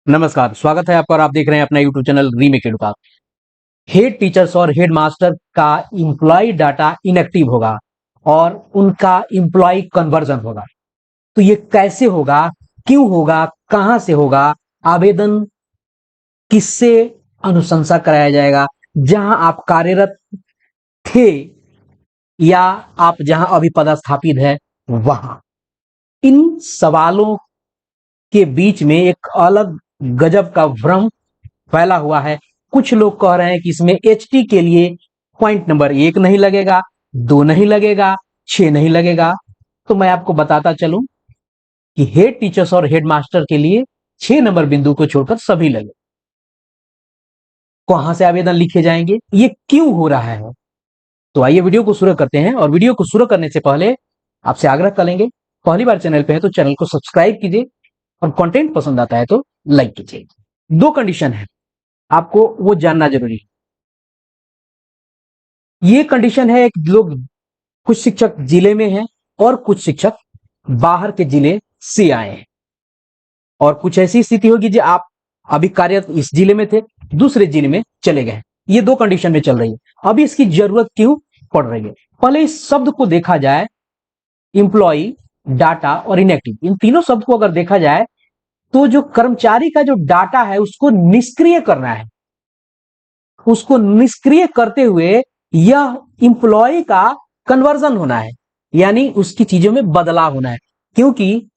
नमस्कार, स्वागत है आपका और आप देख रहे हैं अपना YouTube channel remake educate. Head teachers और हेड मास्टर का इंप्लॉय डाटा इनएक्टिव होगा और उनका इंप्लॉय कन्वर्जन होगा। तो ये कैसे होगा, क्यों होगा, कहां से होगा, आवेदन किससे अनुशंसा कराया जाएगा, जहां आप कार्यरत थे या आप जहां अभी पदस्थापित है वहां। इन सवालों के बीच में एक अलग गजब का भ्रम फैला हुआ है। कुछ लोग कह रहे हैं कि इसमें एचटी के लिए पॉइंट नंबर 1 नहीं लगेगा, 2 नहीं लगेगा, 6 नहीं लगेगा। तो मैं आपको बताता चलूं कि हेड टीचर्स और हेड मास्टर के लिए 6 नंबर बिंदु को छोड़कर सभी लगे। कहां से आवेदन लिखे जाएंगे, ये क्यों हो रहा है, तो आइए वीडियो को शुरू करते हैं। और वीडियो को शुरू करने से पहले आपसे आग्रह करेंगे, पहली बार चैनल पे है तो चैनल को सब्सक्राइब कीजिए और कंटेंट पसंद आता है तो लाइक कीजिए। 2 कंडीशन है, आपको वो जानना जरूरी है। ये कंडीशन है, एक लोग कुछ शिक्षक जिले में हैं और कुछ शिक्षक बाहर के जिले से आए हैं, और कुछ ऐसी स्थिति होगी जो आप अभी कार्यरत इस जिले में थे, दूसरे जिले में चले गए। ये 2 कंडीशन में चल रही है। अभी इसकी जरूरत क्यों पड़ रही है, पहले इस शब्द को देखा जाए, इंप्लॉई, डाटा और इनएक्टिव, इन तीनों शब्द को अगर देखा जाए तो जो कर्मचारी का जो डाटा है उसको निष्क्रिय करना है। उसको निष्क्रिय करते हुए यह इंप्लॉय का कन्वर्जन होना है, यानी उसकी चीजों में बदलाव होना है। क्योंकि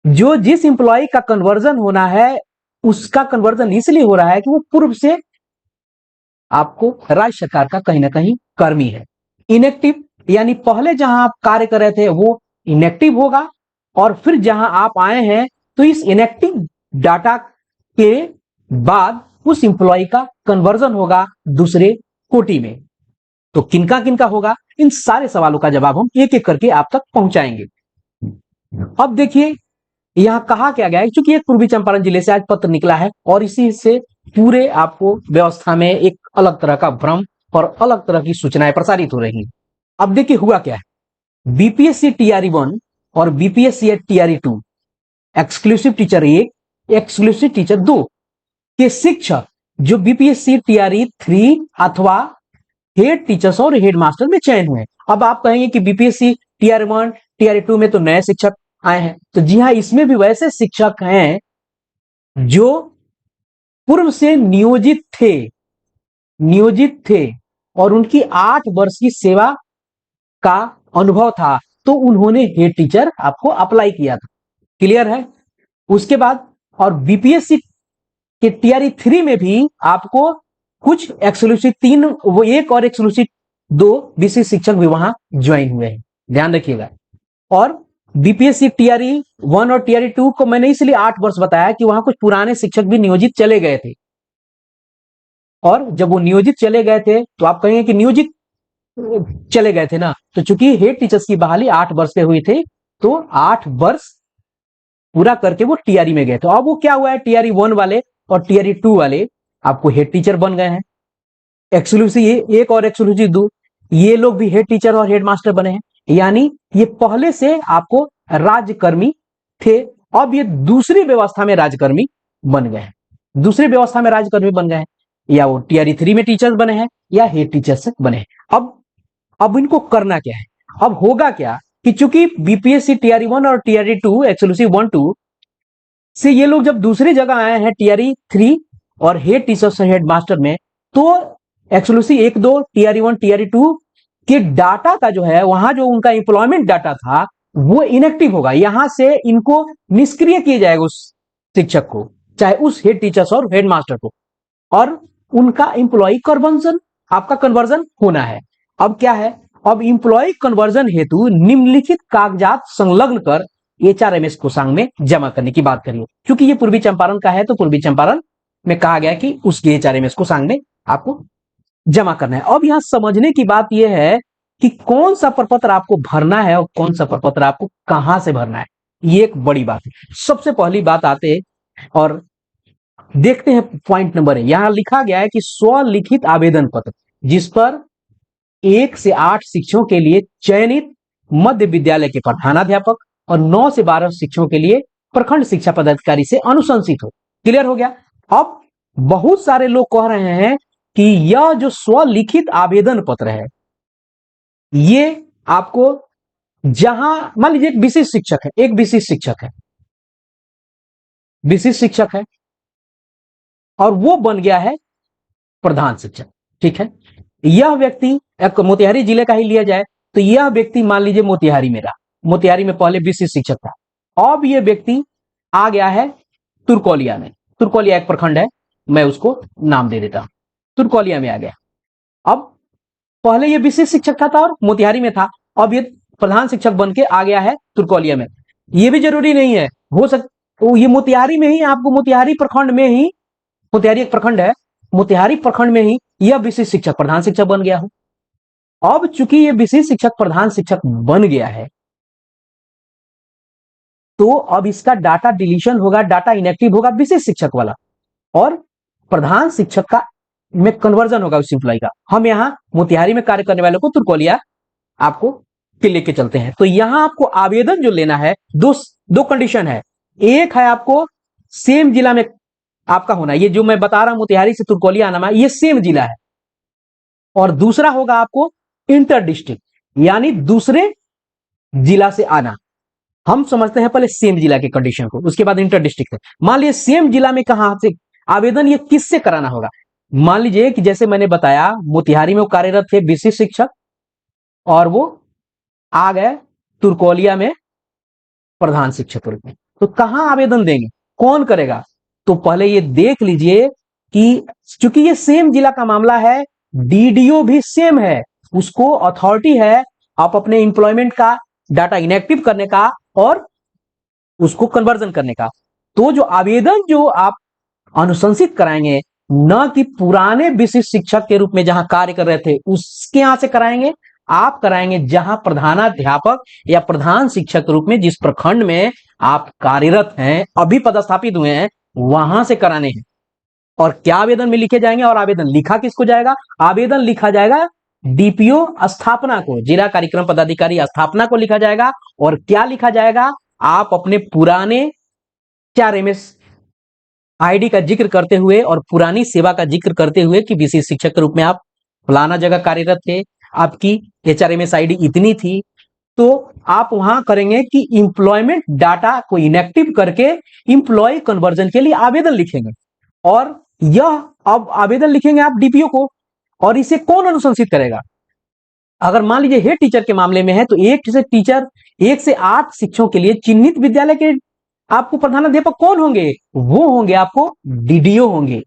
जो जिस इंप्लॉय का कन्वर्जन होना है उसका कन्वर्जन इसलिए हो रहा है कि वो पूर्व से आपको राज्य सरकार का कहीं ना कहीं कर्मी है। इनएक्टिव यानी पहले जहां आप कार्य कर रहे थे वो इनएक्टिव होगा, और फिर जहां आप आए हैं तो इस इनएक्टिव डाटा के बाद उस इंप्लॉय का कन्वर्जन होगा दूसरे कोटि में। तो किनका किनका होगा, इन सारे सवालों का जवाब हम एक एक करके आप तक पहुंचाएंगे। अब देखिए यहां कहा क्या गया है, क्योंकि एक पूर्वी चंपारण जिले से आज पत्र निकला है और इसी से पूरे आपको व्यवस्था में एक अलग तरह का भ्रम और अलग तरह की सूचनाएं प्रसारित हो रही हैं। अब देखिए हुआ क्या है, बीपीएससी टीआरई 1 और BPSC TRE 2, exclusive teacher 1, exclusive teacher 2 के शिक्षक जो बीपीएससी टीआरई 3 अथवा हेड टीचर्स और हेड मास्टर में चयन हुए। अब आप कहेंगे कि बीपीएससी टीआरई 1 टीआरई 2 में तो नए शिक्षक आए हैं, तो जी हाँ, इसमें भी वैसे शिक्षक हैं जो पूर्व से नियोजित थे और उनकी 8 वर्ष की सेवा का अनुभव था, तो उन्होंने हेड टीचर आपको अप्लाई किया था। क्लियर है। उसके बाद और बीपीएससी के टीआरई 3 में भी आपको कुछ एक्सक्लूसिव 3 वो 1 और एक्सक्लूसिव 2 विशेष शिक्षक भी वहां ज्वाइन हुए हैं, ध्यान रखिएगा। और बीपीएससी टीआरई 1 और टीआरई 2 को मैंने इसलिए 8 वर्ष बताया कि वहां कुछ पुराने शिक्षक भी नियोजित चले गए थे, और जब वो नियोजित चले गए थे तो आप कहेंगे कि नियोजित चले गए थे ना, तो चूंकि हेड टीचर्स की बहाली 8 वर्ष पे हुई थी तो 8 वर्ष पूरा करके वो टीआरई में गए थे। अब वो क्या हुआ है, टीआरई 1 वाले और टीआरई 2 वाले आपको हेड टीचर बन गए हैं। एक्सक्लूसिव 1 और एक्सक्लूसिव 2 ये लोग भी हेड टीचर और हेड मास्टर बने हैं, यानी ये पहले से आपको राज्यकर्मी थे, अब ये दूसरी व्यवस्था में राज्यकर्मी बन गए हैं। दूसरी व्यवस्था में राज्यकर्मी बन गए हैं, या वो टीआरई 3 में टीचर्स बने हैं या हेड टीचर्स बने हैं। अब इनको करना क्या है, अब होगा क्या कि चूंकि बीपीएससी टीआरई 1 और टीआरई 2 एक्सक्लूसिव 1 2 से ये लोग जब दूसरी जगह आए हैं टीआरई 3 और हेड टीचर्स हेड मास्टर में, तो एक्सक्लूसिव 1 2 टीआरई 1 टीआरई 2 के डाटा का जो है वहां जो उनका इंप्लॉयमेंट डाटा था वो इनएक्टिव होगा। यहां से इनको निष्क्रिय किया जाएगा उस शिक्षक को, चाहे उस हेड टीचर्स और हेड मास्टर को, और उनका इंप्लॉय कन्वर्जन आपका कन्वर्जन होना है। अब क्या है, अब इंप्लॉय कन्वर्जन हेतु निम्नलिखित कागजात संलग्न कर एचआरएमएस कोषांग में जमा करने की बात करिए। क्योंकि ये पूर्वी चंपारण का है तो पूर्वी चंपारण में कहा गया कि उसके एचआरएमएस कोषांग में आपको जमा करना है। अब यहां समझने की बात यह है कि कौन सा प्रपत्र आपको भरना है और कौन सा प्रपत्र आपको कहां से भरना है, ये एक बड़ी बात है। सबसे पहली बात आते और देखते हैं पॉइंट नंबर है, यहां लिखा गया है कि स्वलिखित आवेदन पत्र जिस पर 1 से 8 शिक्षकों के लिए चयनित मध्य विद्यालय के प्रधानाध्यापक और 9 से 12 शिक्षकों के लिए प्रखंड शिक्षा पदाधिकारी से अनुशंसित हो। क्लियर हो गया। अब बहुत सारे लोग कह रहे हैं कि यह जो स्वलिखित आवेदन पत्र है, ये आपको जहां मान लीजिए एक विशिष्ट शिक्षक है, विशिष्ट शिक्षक है और वो बन गया है प्रधान शिक्षक, ठीक है। यह व्यक्ति, एक मोतिहारी जिले का ही लिया जाए तो यह व्यक्ति मान लीजिए मोतिहारी में रहा, मोतिहारी में पहले विशिष्ट शिक्षक था, अब यह व्यक्ति आ गया है तुरकोलिया में। तुरकोलिया एक प्रखंड है, मैं उसको नाम दे देता हूं, तुरकोलिया में आ गया। अब पहले ये विशिष्ट शिक्षक था और मोतिहारी में था, अब ये प्रधान शिक्षक बन के आ गया है तुरकोलिया में। ये भी जरूरी नहीं है, हो सकता तो ये मोतिहारी में ही, आपको मोतिहारी प्रखंड में ही, मोतिहारी एक प्रखंड है, मोतिहारी प्रखंड में ही यह विशिष्ट शिक्षक प्रधान शिक्षक बन गया हो। अब चूंकि ये विशिष्ट शिक्षक प्रधान शिक्षक बन गया है, तो अब इसका डाटा डिलीशन होगा, डाटा इनएक्टिव होगा विशिष्ट शिक्षक वाला, और प्रधान शिक्षक का में कन्वर्जन होगा उस एम्प्लॉय का। हम यहां मोतिहारी में कार्य करने वालों को तुरकोलिया आपको के लेके चलते हैं। तो यहां आपको आवेदन जो लेना है, दो कंडीशन है। एक है आपको सेम जिला में आपका होना, ये जो मैं बता रहा हूं मोतिहारी से तुरकोलिया आना, ये सेम जिला है। और दूसरा होगा आपको इंटर डिस्ट्रिक्ट, यानी दूसरे जिला से आना। हम समझते हैं पहले सेम जिला के कंडीशन को, उसके बाद इंटर डिस्ट्रिक्ट। मान लीजिए सेम जिला में कहां से आवेदन, ये किससे कराना होगा। मान लीजिए कि जैसे मैंने बताया मोतिहारी में वो कार्यरत थे विशिष्ट शिक्षक, और वो आ गए तुरकोलिया में प्रधान शिक्षक रूप में, तो कहां आवेदन देंगे, कौन करेगा। तो पहले ये देख लीजिए कि चूंकि ये सेम जिला का मामला है, डीडीओ भी सेम है, उसको अथॉरिटी है आप अपने इंप्लॉयमेंट का डाटा इनएक्टिव करने का और उसको कन्वर्जन करने का। तो जो आवेदन जो आप अनुशंसित कराएंगे, न कि पुराने विशिष्ट शिक्षक के रूप में जहां कार्य कर रहे थे उसके यहां से कराएंगे, आप कराएंगे जहां प्रधानाध्यापक या प्रधान शिक्षक के रूप में जिस प्रखंड में आप कार्यरत हैं, अभी पदस्थापित हुए हैं, वहां से कराने हैं। और क्या आवेदन में लिखे जाएंगे, और आवेदन लिखा किसको जाएगा, आवेदन लिखा जाएगा डीपीओ स्थापना को, जिला कार्यक्रम पदाधिकारी स्थापना को लिखा जाएगा। और क्या लिखा जाएगा, आप अपने पुराने 4MS आईडी का जिक्र करते हुए और पुरानी सेवा का जिक्र करते हुए कि विशिष्ट शिक्षक के रूप में आप फलाना जगह कार्यरत थे, आपकी HRMS आईडी इतनी थी, तो आप वहां करेंगे कि इंप्लॉयमेंट डाटा को इनएक्टिव करके इंप्लॉय कन्वर्जन के लिए आवेदन लिखेंगे। और यह अब आवेदन लिखेंगे आप डीपीओ को, और इसे कौन अनुशंसित करेगा। अगर मान लीजिए हेड टीचर के मामले में है तो एक से टीचर 1 से 8 शिक्षकों के लिए चिन्हित विद्यालय के आपको प्रधानाध्यापक कौन होंगे, वो होंगे आपको डीडीओ होंगे।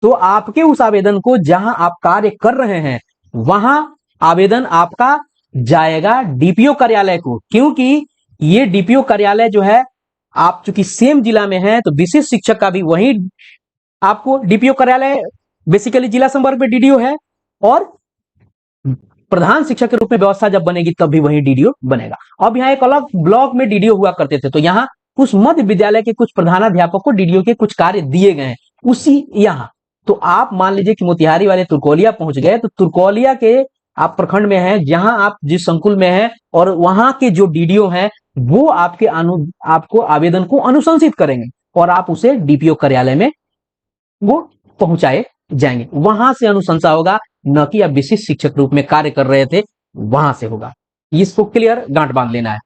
तो आपके उस आवेदन को जहां आप कार्य कर रहे हैं वहां आवेदन आपका जाएगा डीपीओ कार्यालय को, क्योंकि ये डीपीओ कार्यालय जो है, आप चूंकि सेम जिला में है तो विशिष्ट शिक्षक का भी वही आपको डीपीओ कार्यालय, बेसिकली जिला संपर्क में डीडीओ है, और प्रधान शिक्षक के रूप में व्यवस्था जब बनेगी तब भी वही डीडीओ बनेगा। अब यहाँ एक अलग ब्लॉक में डीडीओ हुआ करते थे, तो यहाँ कुछ मध्य विद्यालय के कुछ प्रधानाध्यापक को डीडीओ के कुछ कार्य दिए गए हैं उसी यहाँ। तो आप मान लीजिए कि मोतिहारी वाले तुरकोलिया पहुंच गए, तो तुरकोलिया के आप प्रखंड में हैं, जहां आप जिस संकुल में हैं, और वहां के जो डीडीओ हैं वो आपको आवेदन को अनुशंसित करेंगे और आप उसे डीपीओ कार्यालय में वो पहुंचाए जाएंगे। वहां से अनुशंसा होगा, न कि आप विशिष्ट शिक्षक रूप में कार्य कर रहे थे वहां से होगा। इसको क्लियर गांठ बांध लेना है।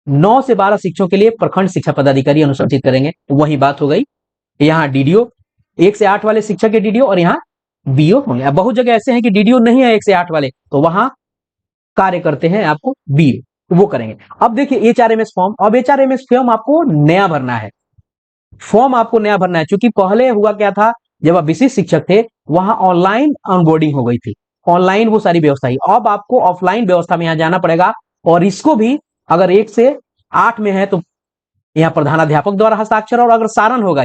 9 से 12 शिक्षकों के लिए प्रखंड शिक्षा पदाधिकारी अनुशंसित करेंगे, वही बात हो गई। यहाँ डीडीओ 1 से 8 वाले शिक्षक के डीडीओ और यहाँ बीओ होंगे। अब बहुत जगह ऐसे हैं कि डीडीओ नहीं है 1 से 8 वाले, तो वहां कार्य करते हैं आपको बीओ, तो वो करेंगे। अब देखिए HRMS फॉर्म, अब HRMS फॉर्म आपको नया भरना है, फॉर्म आपको नया भरना है। क्योंकि पहले हुआ क्या था, जब आप विशिष्ट शिक्षक थे वहां ऑनलाइन ऑनबोर्डिंग हो गई थी, ऑनलाइन वो सारी व्यवस्था ही। अब आपको ऑफलाइन व्यवस्था में यहां जाना पड़ेगा, और इसको भी अगर 1 से 8 में है तो यहाँ प्रधानाध्यापक द्वारा हस्ताक्षर, और अगर सारण होगा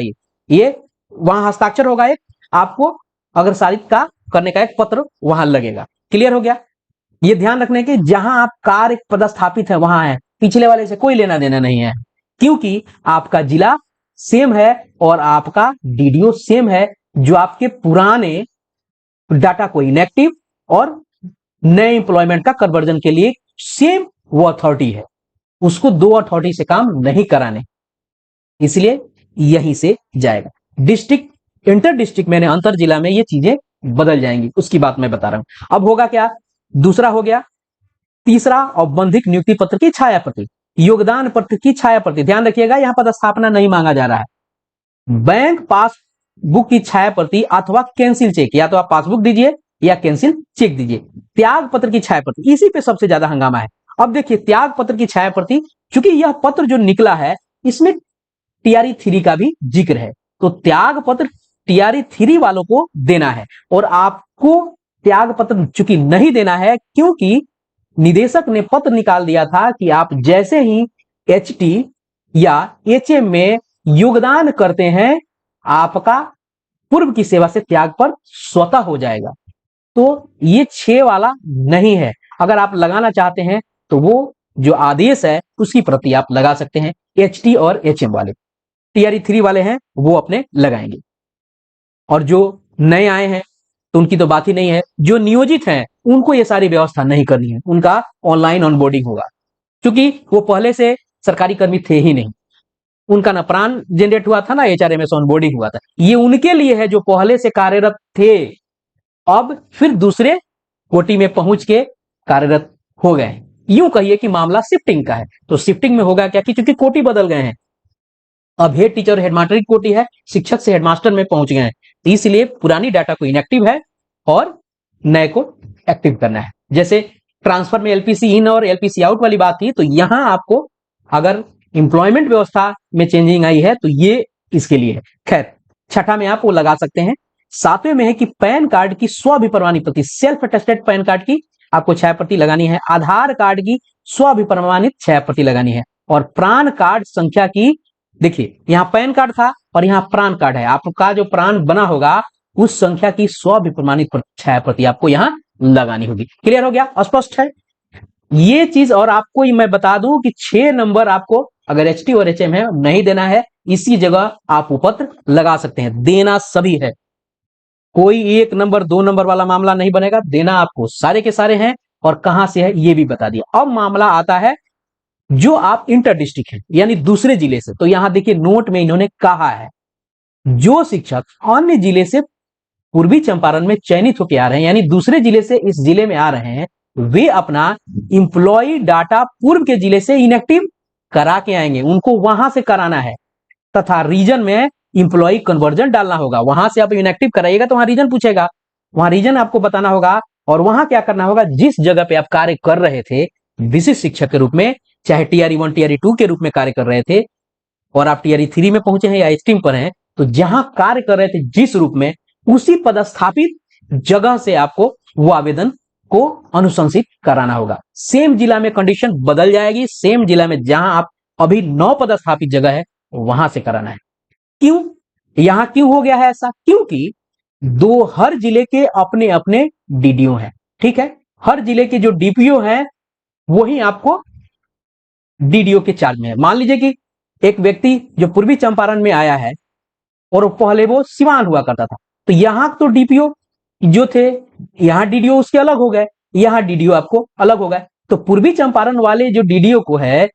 ये वहां हस्ताक्षर होगा एक, आपको अगर सारित का करने का एक पत्र वहां लगेगा। क्लियर हो गया। ये ध्यान रखने के जहां आप कार्य पदस्थापित है वहां है, पिछले वाले से कोई लेना देना नहीं है, क्योंकि आपका जिला सेम है और आपका डीडीओ सेम है, जो आपके पुराने डाटा को इनएक्टिव और नए इंप्लॉयमेंट का कन्वर्जन के लिए सेम वो अथॉरिटी है, उसको 2 अथॉरिटी से काम नहीं कराने, इसलिए यहीं से जाएगा। डिस्ट्रिक्ट इंटर डिस्ट्रिक्ट में अंतर जिला में ये चीजें बदल जाएंगी, उसकी बात मैं बता रहा हूं। अब होगा क्या, दूसरा हो गया, तीसरा औपबंधिक नियुक्ति पत्र की छाया प्रति, योगदान पत्र की छाया प्रति। ध्यान रखिएगा यहां पदस्थापना नहीं मांगा जा रहा है। बैंक पासबुक की छाया प्रति अथवा कैंसिल चेक, या तो आप पासबुक दीजिए या कैंसिल चेक दीजिए। त्याग पत्र की छाया प्रति, इसी पे सबसे ज्यादा हंगामा है। अब देखिए त्याग पत्र की छाया प्रति, चूंकि यह पत्र जो निकला है इसमें टीआरई 3 का भी जिक्र है, तो त्याग पत्र टीआरई 3 वालों को देना है। और आपको त्याग पत्र चूंकि नहीं देना है, क्योंकि निदेशक ने पत्र निकाल दिया था कि आप जैसे ही एचटी या एचएम में योगदान करते हैं, आपका पूर्व की सेवा से त्याग पर स्वतः हो जाएगा। तो ये 6 वाला नहीं है। अगर आप लगाना चाहते हैं तो वो जो आदेश है उसकी प्रति आप लगा सकते हैं। एचटी और एचएम वाले, टीआरई 3 वाले हैं वो अपने लगाएंगे, और जो नए आए हैं तो उनकी तो बात ही नहीं है। जो नियोजित हैं उनको ये सारी व्यवस्था नहीं करनी है, उनका ऑनलाइन ऑनबोर्डिंग होगा, क्योंकि वो पहले से सरकारी कर्मी थे ही नहीं। उनका ना प्राण जनरेट हुआ था ना एचआरएमएस ऑनबोर्डिंग हुआ था। ये उनके लिए है जो पहले से कार्यरत थे, अब फिर दूसरे कोटि में पहुंच के कार्यरत हो गए। यूं कहिए कि मामला शिफ्टिंग का है। तो शिफ्टिंग में होगा क्या कि चूंकि कोटि बदल गए हैं, अब हेड टीचर और हेडमास्टर की कोटि है, शिक्षक से हेडमास्टर में पहुंच गए हैं, तो इसलिए पुरानी डाटा को इनएक्टिव है और नए को एक्टिव करना है। जैसे ट्रांसफर में एलपीसी इन और एलपीसी आउट वाली बात थी, तो यहां आपको अगर इंप्लॉयमेंट व्यवस्था में चेंजिंग आई है तो ये इसके लिए है। खैर, छठा में आप वो लगा सकते हैं। सातवें में है कि पैन कार्ड की स्वअभिप्रमाणित प्रति, सेल्फ अटेस्टेड पैन कार्ड की आपको छाया प्रति लगानी है। आधार कार्ड की स्वअभिप्रमाणित छाया प्रति लगानी है। और प्राण कार्ड संख्या की, देखिए यहां पैन कार्ड था और यहां प्राण कार्ड है, आपका जो प्राण बना होगा उस संख्या की स्वअभिप्रमाणित छाया प्रति आपको यहां लगानी होगी। क्लियर हो गया, स्पष्ट है ये चीज। और आपको मैं बता दूं कि 6 नंबर आपको अगर एचटी और एचएम है नहीं देना है, इसी जगह आप उपपत्र लगा सकते हैं। देना सभी है, कोई 1 नंबर 2 नंबर वाला मामला नहीं बनेगा, देना आपको सारे के सारे हैं। और कहां से है ये भी बता दिया। अब मामला आता है जो आप इंटर डिस्ट्रिक्ट है यानी दूसरे जिले से। तो यहां देखिए नोट में इन्होंने कहा है जो शिक्षक अन्य जिले से पूर्वी चंपारण में चयनित होकर आ रहे हैं, यानी दूसरे जिले से इस जिले में आ रहे हैं, वे अपना इंप्लॉय डाटा पूर्व के जिले से इनएक्टिव करा के आएंगे, उनको वहां से कराना है। तथा रीजन में इंप्लॉय कन्वर्जन डालना होगा। वहां से आप इनएक्टिव कराइएगा तो वहां रीजन पूछेगा, वहां रीजन आपको बताना होगा। और वहां क्या करना होगा, जिस जगह पे आप कार्य कर रहे थे विशिष्ट शिक्षक के रूप में, चाहे टीआरई 1 टीआरई 2 के रूप में कार्य कर रहे थे, और आप टीआरई 3 में पहुंचे हैं या एचटीम पर हैं, तो जहां कार्य कर रहे थे जिस रूप में, उसी पदस्थापित जगह से आपको वो आवेदन को अनुशंसित कराना होगा। सेम जिला में कंडीशन बदल जाएगी, सेम जिला में जहां आप अभी 9 पदस्थापित जगह है वहां से कराना है। क्यों, यहां क्यों हो गया है ऐसा, क्योंकि हर जिले के अपने अपने डीडीओ हैं। ठीक है, हर जिले के जो डीपीओ हैं वही आपको डीडीओ के चार्ज में है। मान लीजिए कि एक व्यक्ति जो पूर्वी चंपारण में आया है और पहले वो सिवान हुआ करता था, तो यहां तो डीपीओ जो थे, यहां डीडीओ उसके अलग हो गए, यहां डीडीओ आपको अलग हो गए। तो पूर्वी चंपारण वाले जो डीडीओ को है,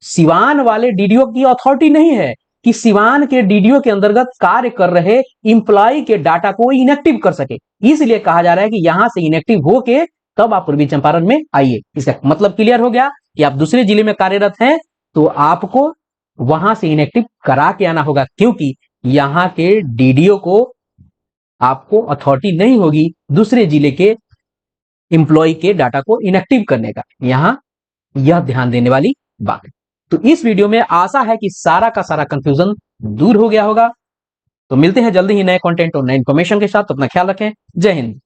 सिवान वाले डीडीओ की अथॉरिटी नहीं है कि सिवान के डीडीओ के अंतर्गत कार्य कर रहे इंप्लॉय के डाटा को इनएक्टिव कर सके। इसलिए कहा जा रहा है कि यहां से इनएक्टिव होके तब आप पूर्वी चंपारण में आइए। इसका मतलब क्लियर हो गया कि आप दूसरे जिले में कार्यरत हैं तो आपको वहां से इनएक्टिव करा के आना होगा, क्योंकि यहां के डीडीओ को आपको अथॉरिटी नहीं होगी दूसरे जिले के इंप्लॉय के डाटा को इनएक्टिव करने का। यहां यह ध्यान देने वाली बात है। तो इस वीडियो में आशा है कि सारा का सारा कंफ्यूजन दूर हो गया होगा। तो मिलते हैं जल्दी ही नए कंटेंट और नए इंफॉर्मेशन के साथ। अपना ख्याल रखें। जय हिंद।